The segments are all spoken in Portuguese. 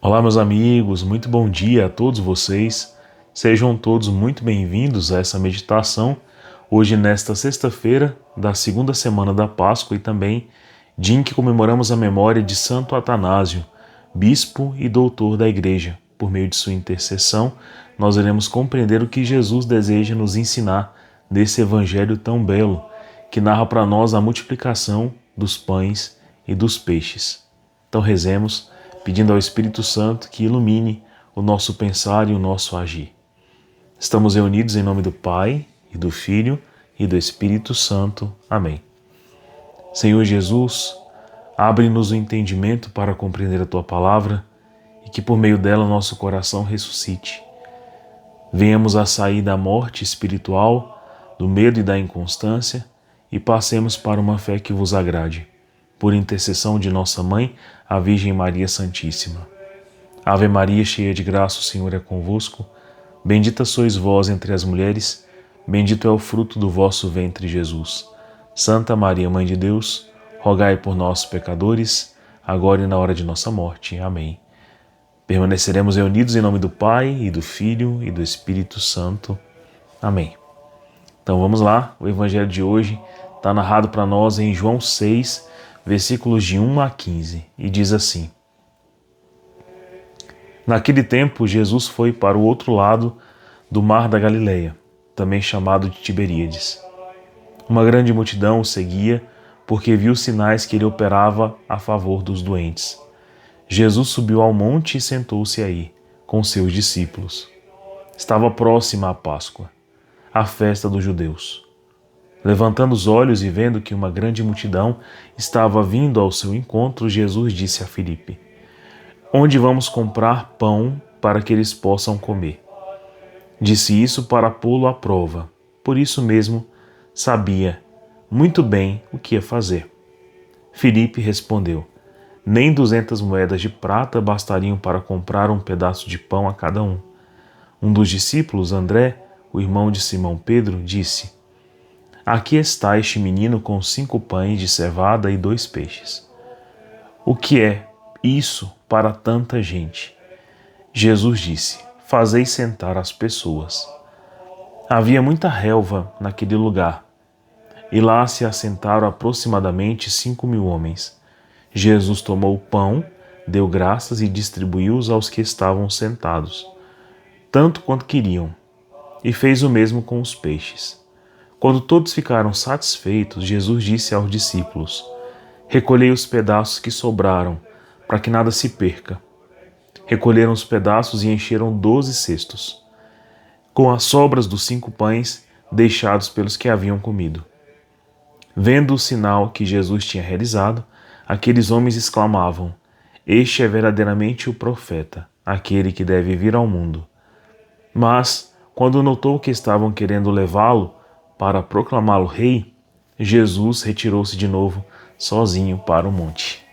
Olá, meus amigos, muito bom dia a todos vocês. Sejam todos muito bem-vindos a essa meditação, hoje nesta sexta-feira da segunda semana da Páscoa e também dia em que comemoramos a memória de Santo Atanásio, bispo e doutor da Igreja. Por meio de sua intercessão, nós iremos compreender o que Jesus deseja nos ensinar nesse evangelho tão belo, que narra para nós a multiplicação dos pães e dos peixes. Então rezemos, pedindo ao Espírito Santo que ilumine o nosso pensar e o nosso agir. Estamos reunidos em nome do Pai, e do Filho, e do Espírito Santo. Amém. Senhor Jesus, abre-nos o entendimento para compreender a Tua Palavra e que por meio dela nosso coração ressuscite. Venhamos a sair da morte espiritual, do medo e da inconstância e passemos para uma fé que vos agrade. Por intercessão de nossa Mãe, a Virgem Maria Santíssima. Ave Maria, cheia de graça, o Senhor é convosco. Bendita sois vós entre as mulheres, bendito é o fruto do vosso ventre, Jesus. Santa Maria, Mãe de Deus, rogai por nós, pecadores, agora e na hora de nossa morte. Amém. Permaneceremos reunidos em nome do Pai, e do Filho, e do Espírito Santo. Amém. Então vamos lá, o evangelho de hoje está narrado para nós em João 6, versículos de 1 a 15, e diz assim: Naquele tempo, Jesus foi para o outro lado do mar da Galileia, também chamado de Tiberíades. Uma grande multidão o seguia, porque viu os sinais que ele operava a favor dos doentes. Jesus subiu ao monte e sentou-se aí, com seus discípulos. Estava próxima a Páscoa, a festa dos judeus. Levantando os olhos e vendo que uma grande multidão estava vindo ao seu encontro, Jesus disse a Filipe: Onde vamos comprar pão para que eles possam comer? Disse isso para pô-lo à prova. Por isso mesmo, sabia muito bem o que ia fazer. Filipe respondeu: Nem 200 moedas de prata bastariam para comprar um pedaço de pão a cada um. Um dos discípulos, André, o irmão de Simão Pedro, disse: Aqui está este menino com 5 pães de cevada e 2 peixes. O que é isso para tanta gente? Jesus disse: Fazei sentar as pessoas. Havia muita relva naquele lugar, e lá se assentaram aproximadamente 5.000 homens. Jesus tomou o pão, deu graças e distribuiu-os aos que estavam sentados, tanto quanto queriam, e fez o mesmo com os peixes. Quando todos ficaram satisfeitos, Jesus disse aos discípulos: Recolhei os pedaços que sobraram, para que nada se perca. Recolheram os pedaços e encheram 12 cestos, com as sobras dos 5 pães deixados pelos que haviam comido. Vendo o sinal que Jesus tinha realizado, aqueles homens exclamavam: Este é verdadeiramente o profeta, aquele que deve vir ao mundo. Mas, quando notou que estavam querendo levá-lo para proclamá-lo rei, Jesus retirou-se de novo, sozinho para o monte.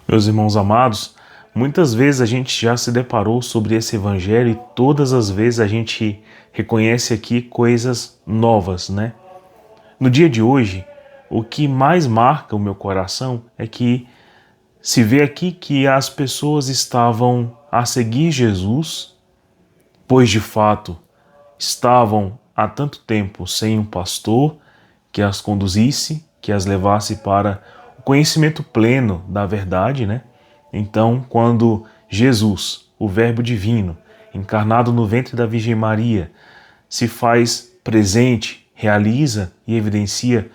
Meus irmãos amados, muitas vezes a gente já se deparou sobre esse evangelho e todas as vezes a gente reconhece aqui coisas novas, né? No dia de hoje, o que mais marca o meu coração é que se vê aqui que as pessoas estavam a seguir Jesus, pois de fato estavam há tanto tempo sem um pastor que as conduzisse, que as levasse para o conhecimento pleno da verdade, né? Então, quando Jesus, o Verbo divino, encarnado no ventre da Virgem Maria, se faz presente, realiza e evidencia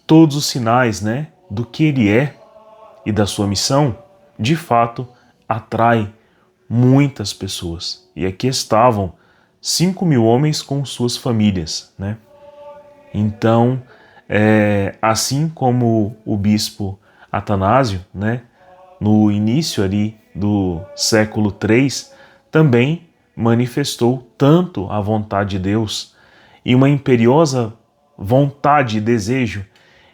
todos os sinais, né, do que ele é e da sua missão, de fato, atrai muitas pessoas. E aqui estavam 5.000 homens com suas famílias, né? Então, assim como o bispo Atanásio, né, no início ali do século III, também manifestou tanto a vontade de Deus e uma imperiosa vontade e desejo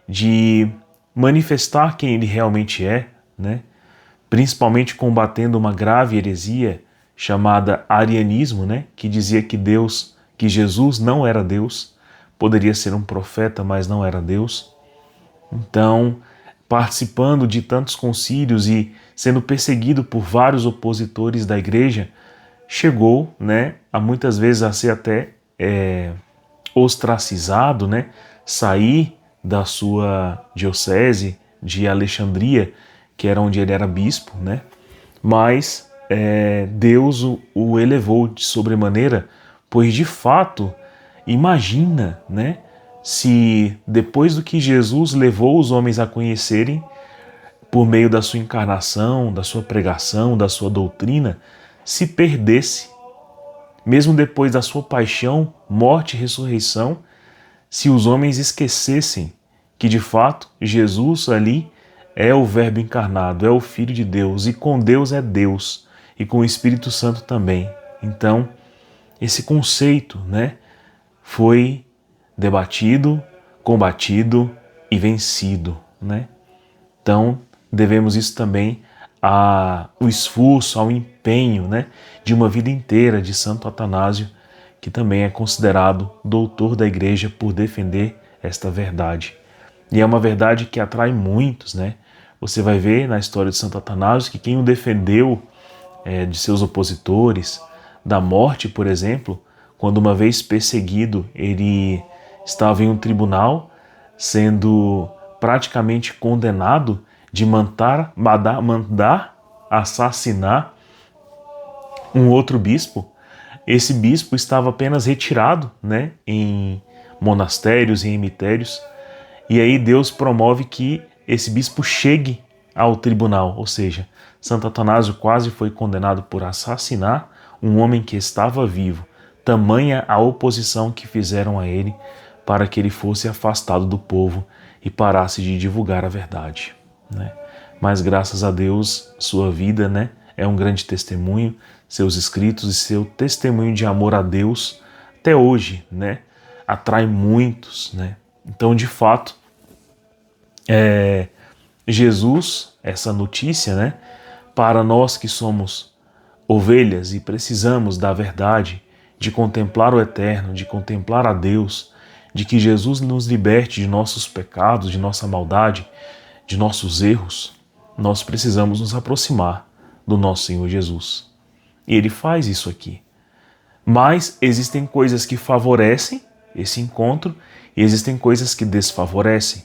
de manifestar quem ele realmente é, né? Principalmente combatendo uma grave heresia chamada arianismo, né? Que dizia que Jesus não era Deus, poderia ser um profeta, mas não era Deus. Então, participando de tantos concílios e sendo perseguido por vários opositores da igreja, chegou, né, a muitas vezes a ser até ostracizado, né, sair da sua diocese de Alexandria, que era onde ele era bispo, né, mas Deus o elevou de sobremaneira, pois de fato, imagina, né, se depois do que Jesus levou os homens a conhecerem, por meio da sua encarnação, da sua pregação, da sua doutrina, se perdesse, mesmo depois da sua paixão, morte e ressurreição, se os homens esquecessem que de fato Jesus ali é o Verbo encarnado, é o Filho de Deus, e com Deus é Deus, e com o Espírito Santo também. Então, esse conceito, né, foi debatido, combatido e vencido, né? Então, devemos isso também ao esforço, ao empenho, né, de uma vida inteira de Santo Atanásio, que também é considerado doutor da igreja por defender esta verdade. E é uma verdade que atrai muitos, né? Você vai ver na história de Santo Atanásio que quem o defendeu de seus opositores, da morte, por exemplo, quando uma vez perseguido, ele estava em um tribunal sendo praticamente condenado de mandar assassinar um outro bispo. Esse bispo estava apenas retirado, né, em monastérios e emitérios, e aí Deus promove que esse bispo chegue ao tribunal, ou seja, Santo Atanásio quase foi condenado por assassinar um homem que estava vivo, tamanha a oposição que fizeram a ele para que ele fosse afastado do povo e parasse de divulgar a verdade, né? Mas graças a Deus, sua vida, né, é um grande testemunho, seus escritos e seu testemunho de amor a Deus até hoje, né, atrai muitos, né? Então, de fato, Jesus, essa notícia, né, para nós que somos ovelhas e precisamos da verdade, de contemplar o eterno, de contemplar a Deus, de que Jesus nos liberte de nossos pecados, de nossa maldade, de nossos erros, nós precisamos nos aproximar do nosso Senhor Jesus. E Ele faz isso aqui. Mas existem coisas que favorecem esse encontro e existem coisas que desfavorecem.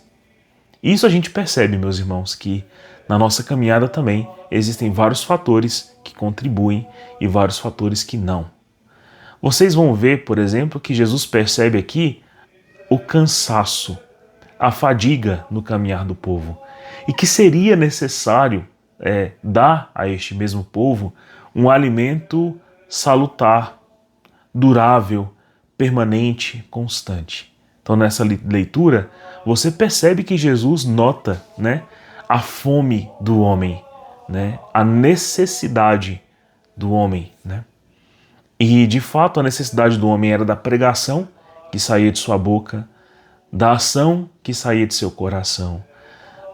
Isso a gente percebe, meus irmãos, que na nossa caminhada também existem vários fatores que contribuem e vários fatores que não. Vocês vão ver, por exemplo, que Jesus percebe aqui o cansaço, a fadiga no caminhar do povo e que seria necessário dar a este mesmo povo um alimento salutar, durável, permanente, constante. Então, nessa leitura, você percebe que Jesus nota, né, a fome do homem, né, a necessidade do homem, né? E, de fato, a necessidade do homem era da pregação que saía de sua boca, da ação que saía de seu coração,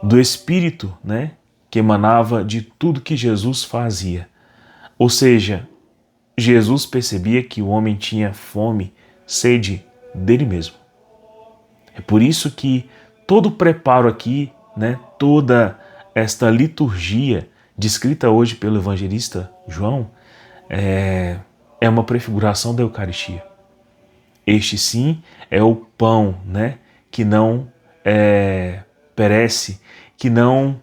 do Espírito, né, que emanava de tudo que Jesus fazia. Ou seja, Jesus percebia que o homem tinha fome, sede dele mesmo. É por isso que todo o preparo aqui, né, toda esta liturgia descrita hoje pelo evangelista João é uma prefiguração da Eucaristia. Este sim é o pão, né, que não perece, que não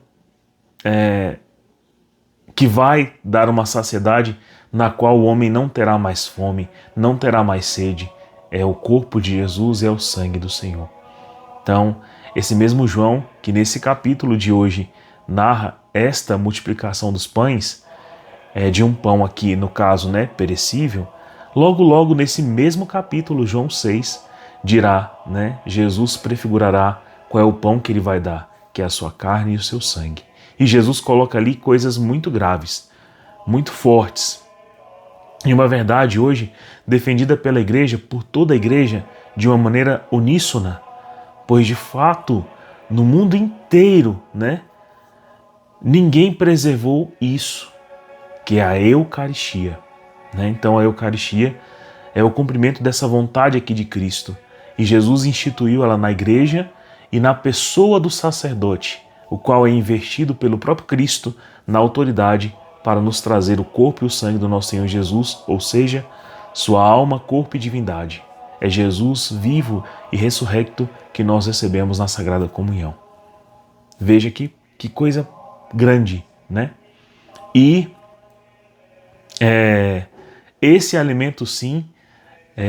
que vai dar uma saciedade na qual o homem não terá mais fome, não terá mais sede. É o corpo de Jesus, é o sangue do Senhor. Então, esse mesmo João, que nesse capítulo de hoje narra esta multiplicação dos pães, de um pão aqui, no caso, né, perecível, logo nesse mesmo capítulo, João 6, dirá, né, Jesus prefigurará qual é o pão que ele vai dar, que é a sua carne e o seu sangue. E Jesus coloca ali coisas muito graves, muito fortes. E uma verdade hoje defendida pela igreja, por toda a igreja, de uma maneira uníssona, pois de fato, no mundo inteiro, né, ninguém preservou isso, que é a Eucaristia, né? Então a Eucaristia é o cumprimento dessa vontade aqui de Cristo. E Jesus instituiu ela na igreja e na pessoa do sacerdote, o qual é investido pelo próprio Cristo na autoridade para nos trazer o corpo e o sangue do nosso Senhor Jesus, ou seja, sua alma, corpo e divindade. É Jesus vivo e ressurrecto que nós recebemos na Sagrada Comunhão. Veja que coisa grande, né? E esse alimento, sim,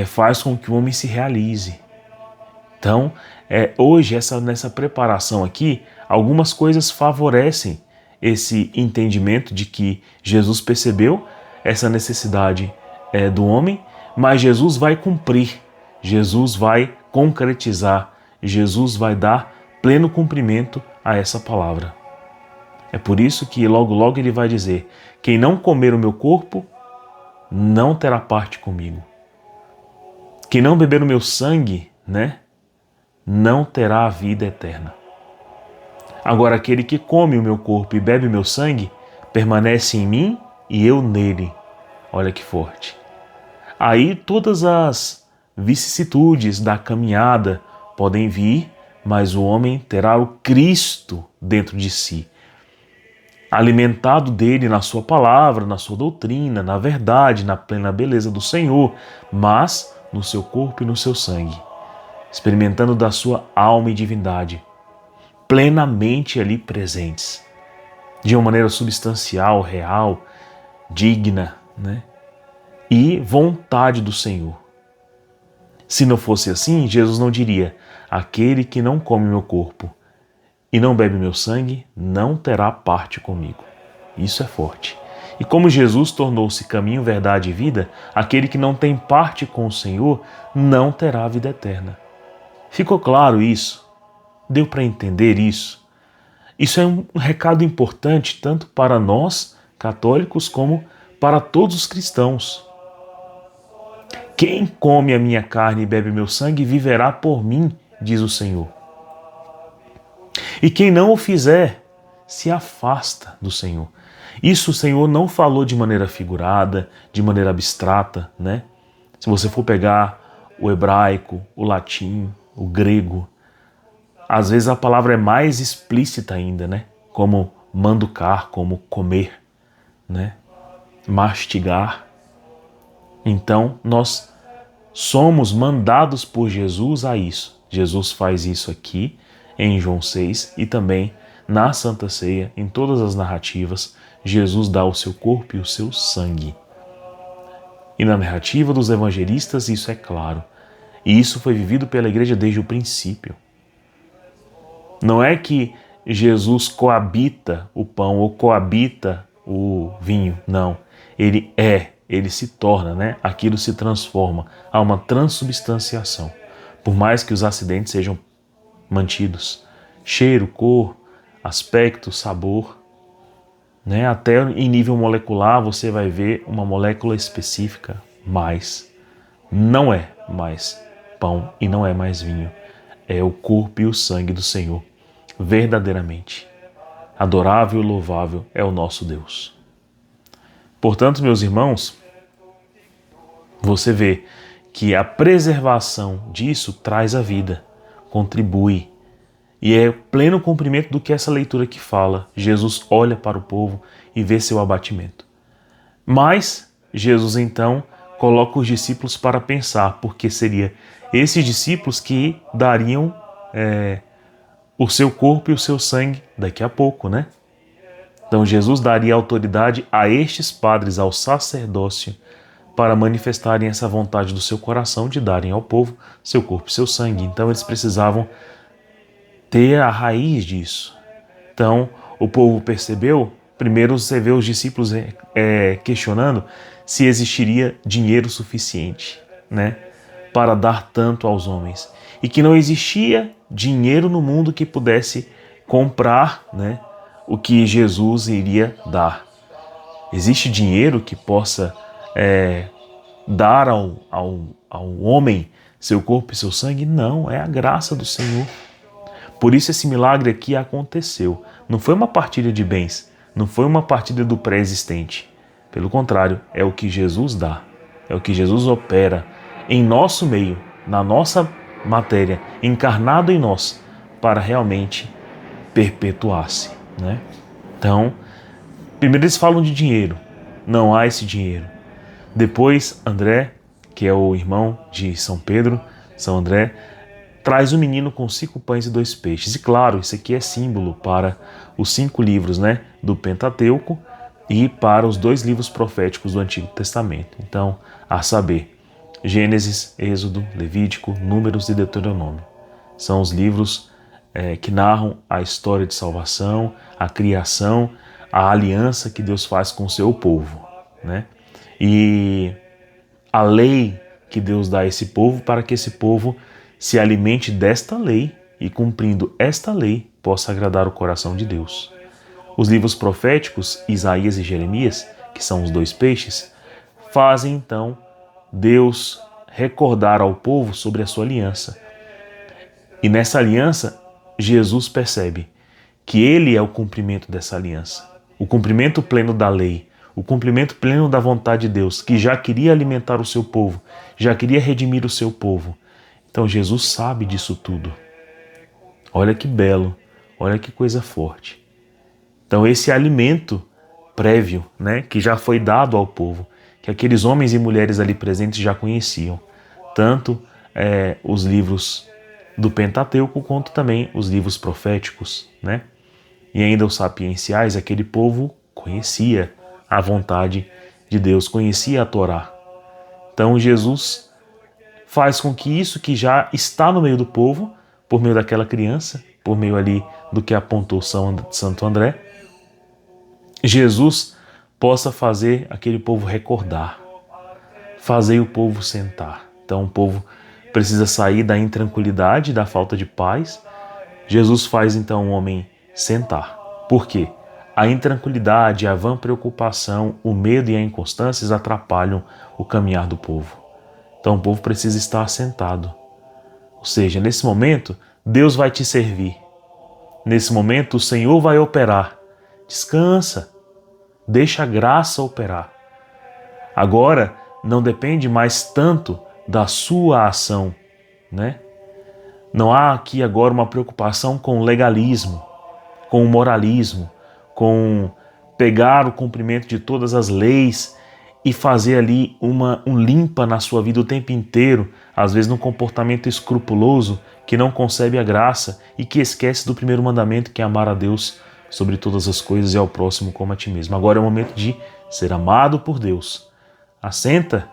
faz com que o homem se realize. Então, hoje, nessa preparação aqui, algumas coisas favorecem esse entendimento de que Jesus percebeu essa necessidade do homem, mas Jesus vai cumprir, Jesus vai concretizar, Jesus vai dar pleno cumprimento a essa palavra. É por isso que logo logo ele vai dizer: quem não comer o meu corpo não terá parte comigo. Quem não beber o meu sangue, né, não terá a vida eterna. Agora, aquele que come o meu corpo e bebe o meu sangue, permanece em mim e eu nele. Olha que forte. Aí todas as vicissitudes da caminhada podem vir, mas o homem terá o Cristo dentro de si, alimentado dele na sua palavra, na sua doutrina, na verdade, na plena beleza do Senhor, mas no seu corpo e no seu sangue, experimentando da sua alma e divindade, plenamente ali presentes, de uma maneira substancial, real, digna, né? E vontade do Senhor. Se não fosse assim, Jesus não diria: aquele que não come meu corpo e não bebe meu sangue, não terá parte comigo. Isso é forte. E como Jesus tornou-se caminho, verdade e vida, aquele que não tem parte com o Senhor não terá a vida eterna. Ficou claro isso? Deu para entender isso? Isso é um recado importante tanto para nós, católicos, como para todos os cristãos. Quem come a minha carne e bebe meu sangue viverá por mim, diz o Senhor. E quem não o fizer, se afasta do Senhor. Isso o Senhor não falou de maneira figurada, de maneira abstrata, né? Se você for pegar o hebraico, o latim, o grego, às vezes a palavra é mais explícita ainda, né? Como manducar, como comer, né? Mastigar. Então, nós somos mandados por Jesus a isso. Jesus faz isso aqui em João 6 e também na Santa Ceia, em todas as narrativas, Jesus dá o seu corpo e o seu sangue. E na narrativa dos evangelistas isso é claro. E isso foi vivido pela igreja desde o princípio. Não é que Jesus coabita o pão ou coabita o vinho, não. Ele se torna, né? Aquilo se transforma, há uma transubstanciação. Por mais que os acidentes sejam mantidos, cheiro, cor, aspecto, sabor, né? Até em nível molecular você vai ver uma molécula específica, mas não é mais pão e não é mais vinho. É o corpo e o sangue do Senhor, verdadeiramente. Adorável e louvável é o nosso Deus. Portanto, meus irmãos, você vê que a preservação disso traz a vida, contribui. E é pleno cumprimento do que essa leitura aqui fala. Jesus olha para o povo e vê seu abatimento. Mas Jesus então coloca os discípulos para pensar, porque seria esses discípulos que dariam o seu corpo e o seu sangue daqui a pouco, né? Então Jesus daria autoridade a estes padres, ao sacerdócio, para manifestarem essa vontade do seu coração de darem ao povo seu corpo e seu sangue. Então eles precisavam ter a raiz disso. Então o povo percebeu, primeiro você vê os discípulos questionando se existiria dinheiro suficiente, né, para dar tanto aos homens. E que não existia dinheiro no mundo que pudesse comprar, né, o que Jesus iria dar. Existe dinheiro que possa dar ao homem seu corpo e seu sangue? Não, é a graça do Senhor. Por isso esse milagre aqui aconteceu. Não foi uma partilha de bens, não foi uma partilha do pré-existente. Pelo contrário, é o que Jesus dá, é o que Jesus opera em nosso meio, na nossa matéria, encarnado em nós, para realmente perpetuasse, né? Então, primeiro eles falam de dinheiro, não há esse dinheiro. Depois, André, que é o irmão de São Pedro, São André, traz o menino com 5 pães e 2 peixes. E claro, isso aqui é símbolo para os 5 livros, né, do Pentateuco e para os 2 livros proféticos do Antigo Testamento. Então, a saber, Gênesis, Êxodo, Levítico, Números e Deuteronômio. São os livros que narram a história de salvação, a criação, a aliança que Deus faz com o seu povo, né? E a lei que Deus dá a esse povo para que esse povo se alimente desta lei e, cumprindo esta lei, possa agradar o coração de Deus. Os livros proféticos, Isaías e Jeremias, que são os 2 peixes, fazem então Deus recordar ao povo sobre a sua aliança. E nessa aliança, Jesus percebe que ele é o cumprimento dessa aliança, o cumprimento pleno da lei, o cumprimento pleno da vontade de Deus, que já queria alimentar o seu povo, já queria redimir o seu povo. Então Jesus sabe disso tudo. Olha que belo, olha que coisa forte. Então esse alimento prévio, né, que já foi dado ao povo, que aqueles homens e mulheres ali presentes já conheciam, tanto os livros do Pentateuco quanto também os livros proféticos, né? E ainda os sapienciais, aquele povo conhecia a vontade de Deus, conhecia a Torá. Então Jesus faz com que isso que já está no meio do povo, por meio daquela criança, por meio ali do que apontou Santo André, Jesus possa fazer aquele povo recordar, fazer o povo sentar. Então o povo precisa sair da intranquilidade, da falta de paz. Jesus faz então o homem sentar. Por quê? A intranquilidade, a vã preocupação, o medo e a inconstância atrapalham o caminhar do povo. Então o povo precisa estar assentado. Ou seja, nesse momento, Deus vai te servir. Nesse momento, o Senhor vai operar. Descansa. Deixa a graça operar. Agora, não depende mais tanto da sua ação, né? Não há aqui agora uma preocupação com o legalismo, com o moralismo, com pegar o cumprimento de todas as leis e fazer ali um limpa na sua vida o tempo inteiro, às vezes num comportamento escrupuloso que não concebe a graça e que esquece do primeiro mandamento, que é amar a Deus sobre todas as coisas e ao próximo como a ti mesmo. Agora é o momento de ser amado por Deus. Assenta,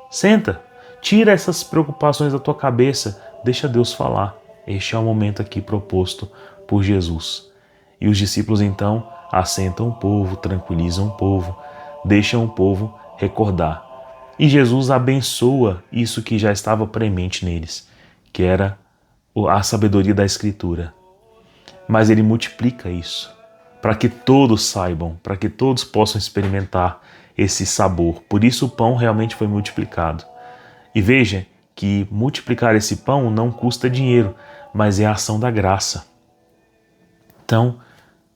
senta, tira essas preocupações da tua cabeça, deixa Deus falar. Este é o momento aqui proposto por Jesus. E os discípulos então assentam o povo, tranquilizam o povo, deixam o povo recordar. E Jesus abençoa isso que já estava premente neles, que era a sabedoria da Escritura. Mas ele multiplica isso, para que todos saibam, para que todos possam experimentar esse sabor. Por isso o pão realmente foi multiplicado. E veja que multiplicar esse pão não custa dinheiro, mas é a ação da graça. Então,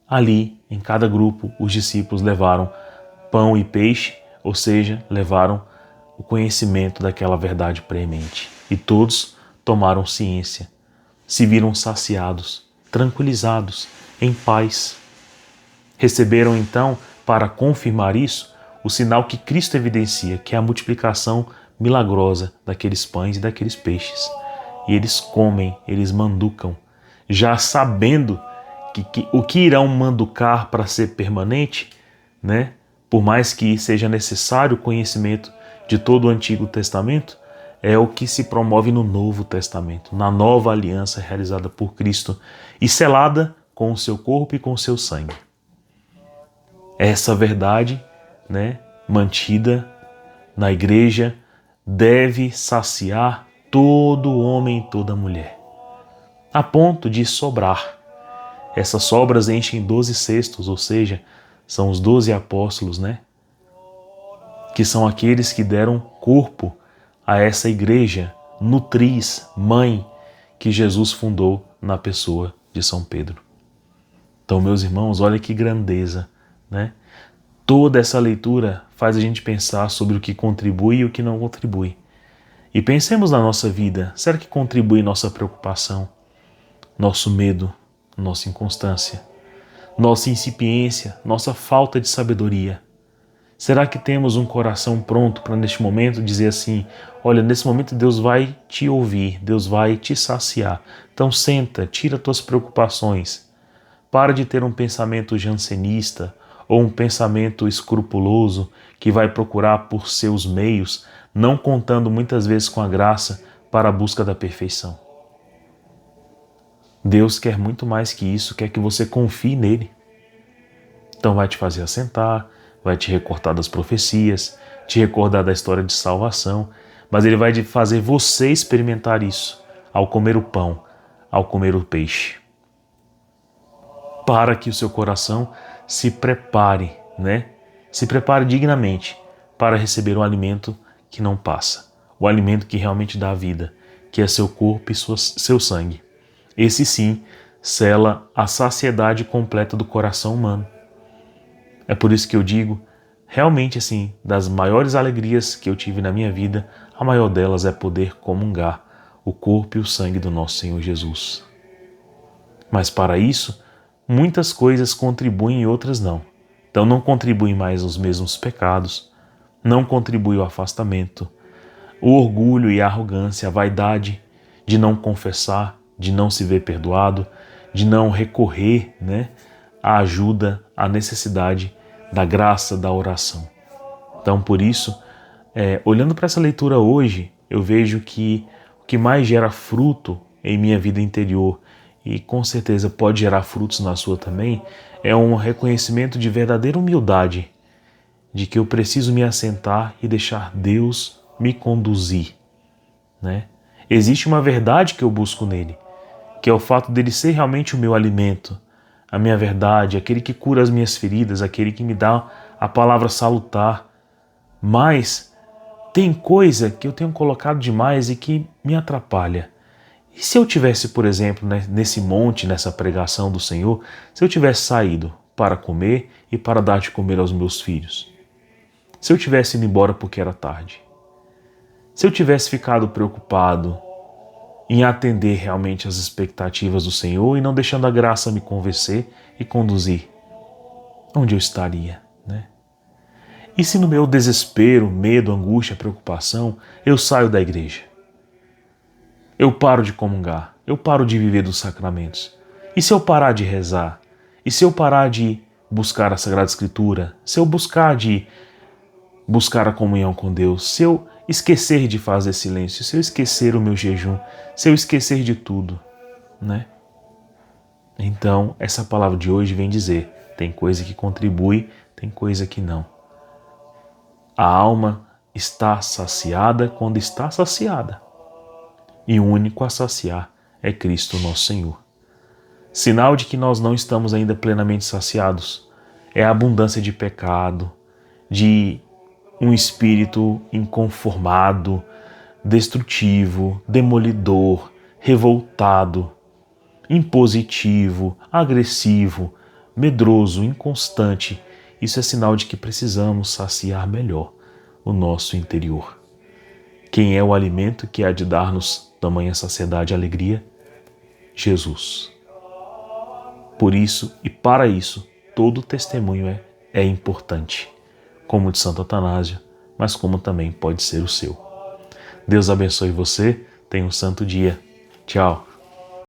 ali, em cada grupo, os discípulos levaram pão e peixe, ou seja, levaram o conhecimento daquela verdade premente. E todos tomaram ciência, se viram saciados, tranquilizados, em paz. Receberam então, para confirmar isso, o sinal que Cristo evidencia, que é a multiplicação milagrosa daqueles pães e daqueles peixes. E eles comem, eles manducam, já sabendo que o que irão manducar para ser permanente, né? Por mais que seja necessário o conhecimento de todo o Antigo Testamento, é o que se promove no Novo Testamento, na nova aliança realizada por Cristo e selada com o seu corpo e com o seu sangue. Essa verdade, né, mantida na igreja, deve saciar todo homem e toda mulher, a ponto de sobrar. Essas sobras enchem 12 cestos, ou seja, são os 12 apóstolos, né? Que são aqueles que deram corpo a essa igreja nutriz, mãe, que Jesus fundou na pessoa de São Pedro. Então, meus irmãos, olha que grandeza, né? Toda essa leitura faz a gente pensar sobre o que contribui e o que não contribui. E pensemos na nossa vida, será que contribui nossa preocupação, nosso medo, nossa inconstância, nossa incipiência, nossa falta de sabedoria? Será que temos um coração pronto para neste momento dizer assim, olha, nesse momento Deus vai te ouvir, Deus vai te saciar. Então senta, tira tuas preocupações. Para de ter um pensamento jansenista ou um pensamento escrupuloso que vai procurar por seus meios, não contando muitas vezes com a graça para a busca da perfeição. Deus quer muito mais que isso, quer que você confie nele. Então vai te fazer assentar, vai te recortar das profecias, te recordar da história de salvação, mas ele vai fazer você experimentar isso ao comer o pão, ao comer o peixe. Para que o seu coração se prepare, Se prepare dignamente para receber o alimento que não passa, o alimento que realmente dá vida, que é seu corpo e seu sangue. Esse sim sela a saciedade completa do coração humano. É por isso que eu digo, realmente assim, das maiores alegrias que eu tive na minha vida, a maior delas é poder comungar o corpo e o sangue do nosso Senhor Jesus. Mas para isso, muitas coisas contribuem e outras não. Então não contribuem mais os mesmos pecados, não contribui o afastamento, o orgulho e a arrogância, a vaidade de não confessar, de não se ver perdoado, de não recorrer à ajuda, à necessidade da graça da oração. Então por isso, olhando para essa leitura hoje, eu vejo que o que mais gera fruto em minha vida interior e com certeza pode gerar frutos na sua também, é um reconhecimento de verdadeira humildade, de que eu preciso me assentar e deixar Deus me conduzir. Existe uma verdade que eu busco nele, que é o fato dele ser realmente o meu alimento, a minha verdade, aquele que cura as minhas feridas, aquele que me dá a palavra salutar. Mas tem coisa que eu tenho colocado demais e que me atrapalha. E se eu tivesse, por exemplo, nesse monte, nessa pregação do Senhor, se eu tivesse saído para comer e para dar de comer aos meus filhos? Se eu tivesse ido embora porque era tarde? Se eu tivesse ficado preocupado em atender realmente às expectativas do Senhor e não deixando a graça me convencer e conduzir, onde eu estaria, E se no meu desespero, medo, angústia, preocupação, eu saio da igreja? Eu paro de comungar, eu paro de viver dos sacramentos. E se eu parar de rezar? E se eu parar de buscar a Sagrada Escritura? Se eu buscar a comunhão com Deus? Se eu esquecer de fazer silêncio? Se eu esquecer o meu jejum? Se eu esquecer de tudo? Então, essa palavra de hoje vem dizer, tem coisa que contribui, tem coisa que não. A alma está saciada quando está saciada. E o único a saciar é Cristo nosso Senhor. Sinal de que nós não estamos ainda plenamente saciados é a abundância de pecado, de um espírito inconformado, destrutivo, demolidor, revoltado, impositivo, agressivo, medroso, inconstante. Isso é sinal de que precisamos saciar melhor o nosso interior. Quem é o alimento que há de dar-nos tamanha saciedade e alegria? Jesus. Por isso e para isso, todo testemunho é importante, como o de Santo Atanásio, mas como também pode ser o seu. Deus abençoe você, tenha um santo dia. Tchau.